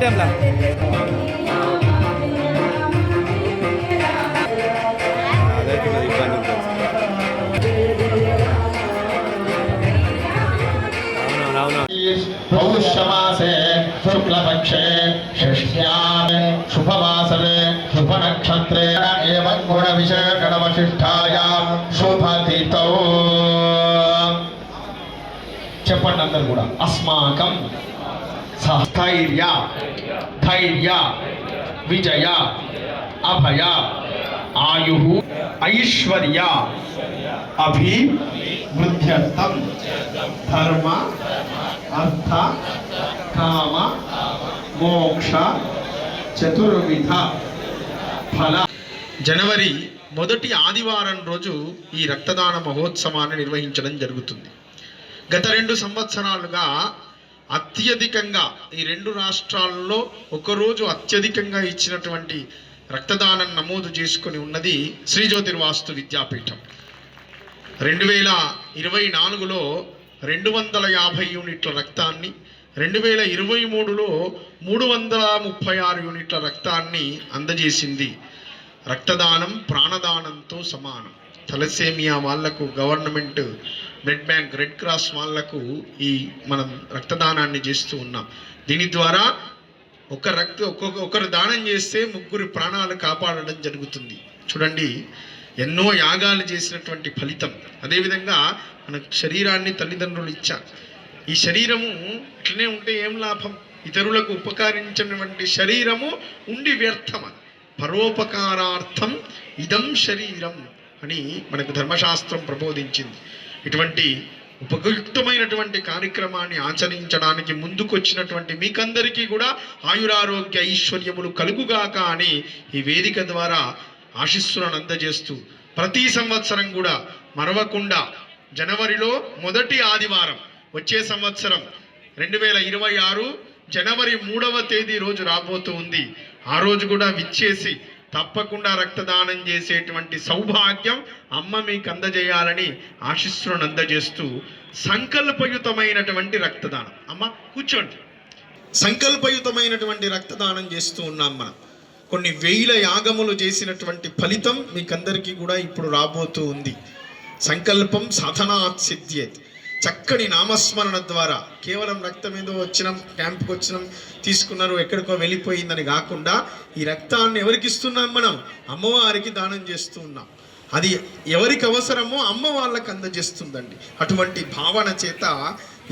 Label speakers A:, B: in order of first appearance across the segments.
A: టైంలా
B: पौष्यमासे शुक्लपक्षे षष्ठ्यां शुभवासरे शुभनक्षत्रे एवं गुणविशेषणवशिष्ठायां शुभतिथौ చెప్పండి అందరూ కూడా అస్మాకం స్థైర్య ధైర్య విజయ అభయ ఆయు ఐశ్వర్య అభివృద్ధ్యర్థం ధర్మ అర్థ కామ మోక్ష చతుర్విధ ఫల. జనవరి మొదటి ఆదివారం రోజు ఈ రక్తదాన మహోత్సవాన్ని నిర్వహించడం జరుగుతుంది. గత 2 సంవత్సరాలుగా అత్యధికంగా ఈ 2 రాష్ట్రాల్లో ఒకరోజు అత్యధికంగా ఇచ్చినటువంటి రక్తదానం నమోదు చేసుకుని ఉన్నది శ్రీ జ్యోతిర్వాస్తు విద్యాపీఠం. 2024లో 250 యూనిట్ల రక్తాన్ని, 2023లో 336 యూనిట్ల రక్తాన్ని అందజేసింది. రక్తదానం ప్రాణదానంతో సమానం. థలసేమియా వాళ్లకు government blood bank, red cross వాళ్లకు మనం రక్తదానాన్ని చేస్తూ ఉన్నాం. దీని ద్వారా ఒకరు దానం చేస్తే 3 ప్రాణాలు కాపాడడం జరుగుతుంది. చూడండి, ఎన్నో యాగాలు చేసినటువంటి ఫలితం. అదేవిధంగా మన శరీరాన్ని తల్లిదండ్రులు ఇచ్చారు. ఈ శరీరము ఇట్లనే ఉంటే ఏం లాభం? ఇతరులకు ఉపకరించినటువంటి శరీరము ఉండి వ్యర్థం. పరోపకారార్థం ఇదం శరీరం అని మనకు ధర్మశాస్త్రం ప్రబోధించింది. ఇటువంటి ఉపయుక్తమైనటువంటి కార్యక్రమాన్ని ఆచరించడానికి ముందుకొచ్చినటువంటి మీకందరికీ కూడా ఆయురారోగ్య ఐశ్వర్యములు కలుగుగాక అని ఈ వేదిక ద్వారా ఆశీస్సులను అందజేస్తూ ప్రతి సంవత్సరం కూడా మరవకుండా జనవరిలో మొదటి ఆదివారం, వచ్చే సంవత్సరం 2026 జనవరి 3వ తేదీ రోజు రాబోతూ ఉంది. ఆ రోజు కూడా విచ్చేసి తప్పకుండా రక్తదానం చేసేటువంటి సౌభాగ్యం అమ్మ మీకు అందజేయాలని ఆశీస్సులను అందజేస్తూ సంకల్పయుతమైనటువంటి రక్తదానం. అమ్మ కూర్చోండి. సంకల్పయుతమైనటువంటి రక్తదానం చేస్తూ ఉన్నాం మనం. కొన్ని వేల యాగములు చేసినటువంటి ఫలితం మీకందరికీ కూడా ఇప్పుడు రాబోతూ ఉంది. సంకల్పం సాధనాత్ సిద్ధ్యేత్. చక్కని నామస్మరణ ద్వారా కేవలం రక్తం ఏదో వచ్చినాం, క్యాంప్కి వచ్చినాం, తీసుకున్నారు, ఎక్కడికో వెళ్ళిపోయిందని కాకుండా ఈ రక్తాన్ని ఎవరికి ఇస్తున్నాం? మనం అమ్మవారికి దానం చేస్తూ ఉన్నాం. అది ఎవరికి అవసరమో అమ్మ వాళ్ళకి అందజేస్తుందండి. అటువంటి భావన చేత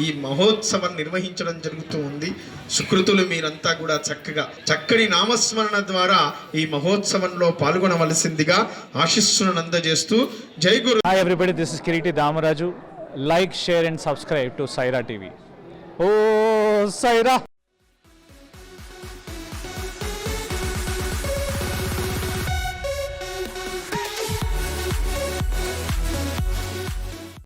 B: ఈ మహోత్సవం నిర్వహించడం జరుగుతూ ఉంది. సుకృతులు మీరంతా కూడా చక్కని నామస్మరణ ద్వారా ఈ మహోత్సవంలో పాల్గొనవలసిందిగా ఆశీస్సులను అందజేస్తూ జై గురు.
A: Hi everybody, this is Kiriti Damaraju. Like, share and subscribe to Saira TV. Oh, Saira!